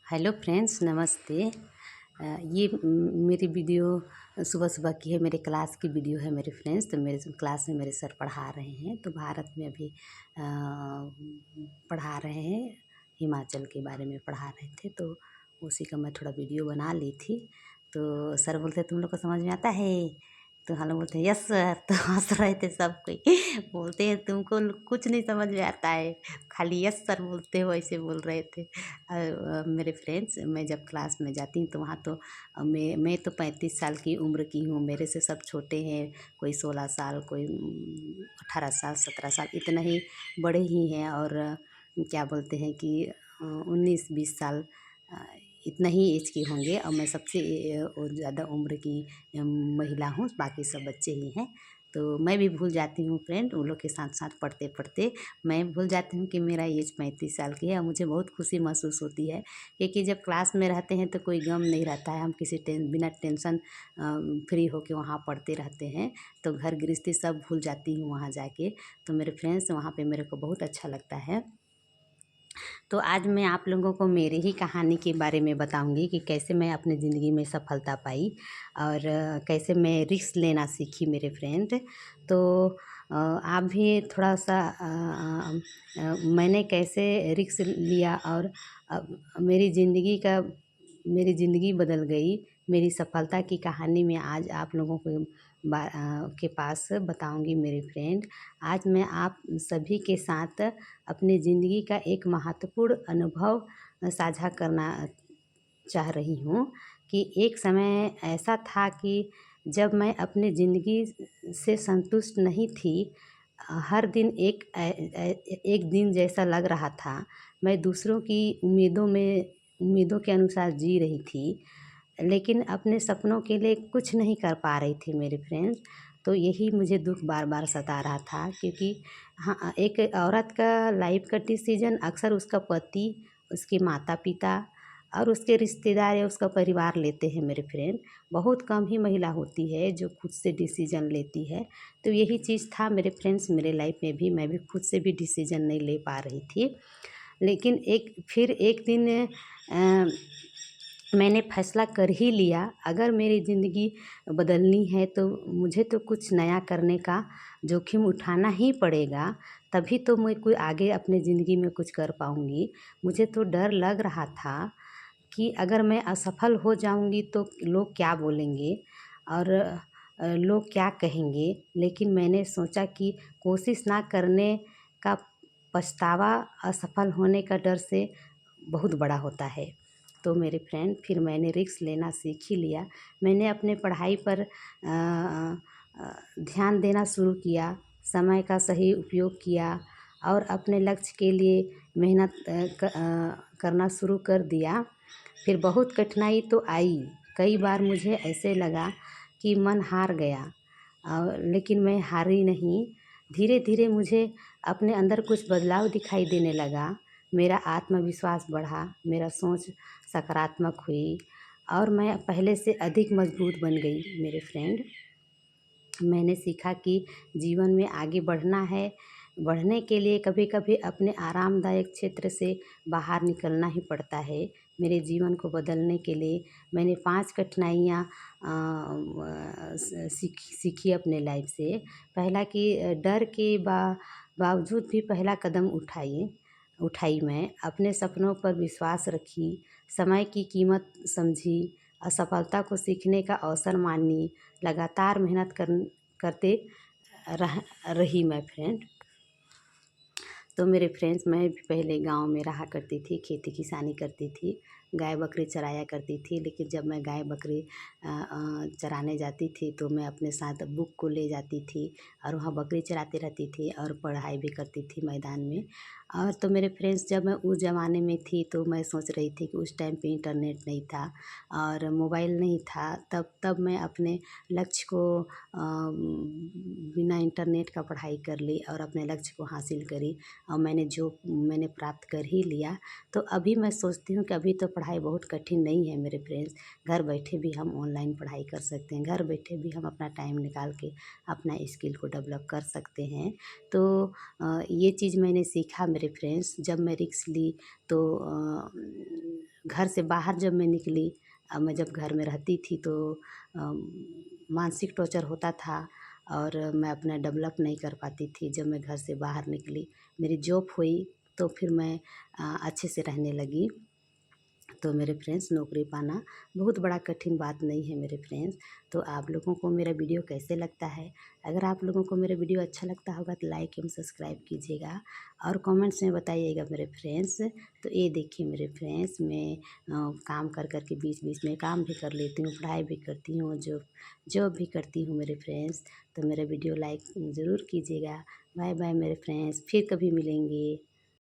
Hello friends, नमस्ते। ये मेरी वीडियो सुबह सुबह की है। मेरे क्लास की वीडियो है मेरे फ्रेंड्स। तो मेरे क्लास में मेरे सर पढ़ा रहे हैं। तो भारत में अभी पढ़ा रहे हैं, हिमाचल के बारे में पढ़ा रहे थे। तो उसी का मैं थोड़ा वीडियो बना ली थी। तो सर बोलते तुम लोग को समझ में आता है? तो हम लोग बोलते हैं यस सर। तो हंस रहे थे सब कोई। बोलते हैं तुमको कुछ नहीं समझ में आता है, खाली यस सर बोलते हो, ऐसे बोल रहे थे। मेरे फ्रेंड्स, मैं जब क्लास में जाती हूँ तो वहाँ तो मैं तो 35 साल की उम्र की हूँ। मेरे से सब छोटे हैं, कोई 16 साल, कोई 18 साल, 17 साल, इतना ही बड़े ही हैं। और क्या बोलते हैं कि 19-20 साल इतना ही एज के होंगे। और मैं सबसे ज़्यादा उम्र की महिला हूँ, बाकी सब बच्चे ही हैं। तो मैं भी भूल जाती हूँ फ्रेंड, उन लोग के साथ साथ पढ़ते पढ़ते मैं भूल जाती हूँ कि मेरा एज 35 साल की है। और मुझे बहुत खुशी महसूस होती है, क्योंकि जब क्लास में रहते हैं तो कोई गम नहीं रहता है। हम बिना टेंशन फ्री होके वहाँ पढ़ते रहते हैं। तो घर गृहस्थी सब भूल जाती हूँ वहाँ जाके। तो मेरे फ्रेंड्स, वहाँ पे मेरे को बहुत अच्छा लगता है। तो आज मैं आप लोगों को मेरे ही कहानी के बारे में बताऊंगी कि कैसे मैं अपनी ज़िंदगी में सफलता पाई और कैसे मैं रिस्क लेना सीखी मेरे फ्रेंड। तो आप भी थोड़ा सा मैंने कैसे रिस्क लिया और मेरी ज़िंदगी बदल गई। मेरी सफलता की कहानी में आज आप लोगों को के पास बताऊंगी मेरे फ्रेंड। आज मैं आप सभी के साथ अपनी ज़िंदगी का एक महत्वपूर्ण अनुभव साझा करना चाह रही हूँ कि एक समय ऐसा था कि जब मैं अपनी ज़िंदगी से संतुष्ट नहीं थी। हर दिन एक दिन जैसा लग रहा था। मैं दूसरों की उम्मीदों के अनुसार जी रही थी, लेकिन अपने सपनों के लिए कुछ नहीं कर पा रही थी मेरे फ्रेंड्स। तो यही मुझे दुख बार बार सता रहा था, क्योंकि हाँ, एक औरत का लाइफ का डिसीजन अक्सर उसका पति, उसके माता पिता और उसके रिश्तेदार या उसका परिवार लेते हैं मेरे फ्रेंड। बहुत कम ही महिला होती है जो खुद से डिसीजन लेती है। तो यही चीज़ था मेरे फ्रेंड्स, मेरे लाइफ में भी मैं भी खुद से भी डिसीजन नहीं ले पा रही थी। लेकिन एक दिन मैंने फैसला कर ही लिया, अगर मेरी ज़िंदगी बदलनी है तो मुझे तो कुछ नया करने का जोखिम उठाना ही पड़ेगा। तभी तो मैं कोई आगे अपने ज़िंदगी में कुछ कर पाऊँगी। मुझे तो डर लग रहा था कि अगर मैं असफल हो जाऊँगी तो लोग क्या बोलेंगे और लोग क्या कहेंगे। लेकिन मैंने सोचा कि कोशिश ना करने का पछतावा असफल होने का डर से बहुत बड़ा होता है। तो मेरे फ्रेंड, फिर मैंने रिस्क लेना सीख ही लिया। मैंने अपने पढ़ाई पर ध्यान देना शुरू किया, समय का सही उपयोग किया और अपने लक्ष्य के लिए मेहनत करना शुरू कर दिया। फिर बहुत कठिनाई तो आई। कई बार मुझे ऐसे लगा कि मन हार गया, लेकिन मैं हारी नहीं। धीरे धीरे मुझे अपने अंदर कुछ बदलाव दिखाई देने लगा। मेरा आत्मविश्वास बढ़ा, मेरा सोच सकारात्मक हुई और मैं पहले से अधिक मजबूत बन गई मेरे फ्रेंड। मैंने सीखा कि जीवन में आगे बढ़ना है, बढ़ने के लिए कभी कभी अपने आरामदायक क्षेत्र से बाहर निकलना ही पड़ता है। मेरे जीवन को बदलने के लिए मैंने 5 कठिनाइयाँ सीखी अपने लाइफ से। पहला कि डर के बावजूद भी पहला कदम उठाई मैं अपने सपनों पर विश्वास रखी, समय की कीमत समझी, असफलता को सीखने का अवसर मानी, लगातार मेहनत करते रही मैं फ्रेंड। तो मेरे फ्रेंड्स, मैं भी पहले गांव में रहा करती थी, खेती किसानी करती थी, गाय बकरी चराया करती थी। लेकिन जब मैं गाय बकरी चराने जाती थी तो मैं अपने साथ बुक को ले जाती थी और वहाँ बकरी चराती रहती थी और पढ़ाई भी करती थी मैदान में। और तो मेरे फ्रेंड्स, जब मैं उस ज़माने में थी तो मैं सोच रही थी कि उस टाइम पे इंटरनेट नहीं था और मोबाइल नहीं था। तब मैं अपने लक्ष्य को बिना इंटरनेट का पढ़ाई कर ली और अपने लक्ष्य को हासिल करी। और मैंने प्राप्त कर ही लिया। तो अभी मैं सोचती हूँ कि अभी तो पढ़ाई बहुत कठिन नहीं है मेरे फ्रेंड्स। घर बैठे भी हम ऑनलाइन पढ़ाई कर सकते हैं, घर बैठे भी हम अपना टाइम निकाल के अपना स्किल को डेवलप कर सकते हैं। तो ये चीज़ मैंने सीखा मेरे फ्रेंड्स, जब मैं रिस्क ली तो घर से बाहर जब मैं निकली, मैं जब घर में रहती थी तो मानसिक टॉर्चर होता था और मैं अपना डेवलप नहीं कर पाती थी। जब मैं घर से बाहर निकली, मेरी जॉब हुई, तो फिर मैं अच्छे से रहने लगी। तो मेरे फ्रेंड्स, नौकरी पाना बहुत बड़ा कठिन बात नहीं है मेरे फ्रेंड्स। तो आप लोगों को मेरा वीडियो कैसे लगता है? अगर आप लोगों को मेरा वीडियो अच्छा लगता होगा तो लाइक एवं सब्सक्राइब कीजिएगा और कमेंट्स में बताइएगा मेरे फ्रेंड्स। तो ये देखिए मेरे फ्रेंड्स, मैं काम कर कर के बीच बीच में काम भी कर लेती हूँ, पढ़ाई भी करती हूँ, जॉब भी करती हूँ मेरे फ्रेंड्स। तो मेरा वीडियो लाइक ज़रूर कीजिएगा। बाय बाय मेरे फ्रेंड्स, फिर कभी मिलेंगे।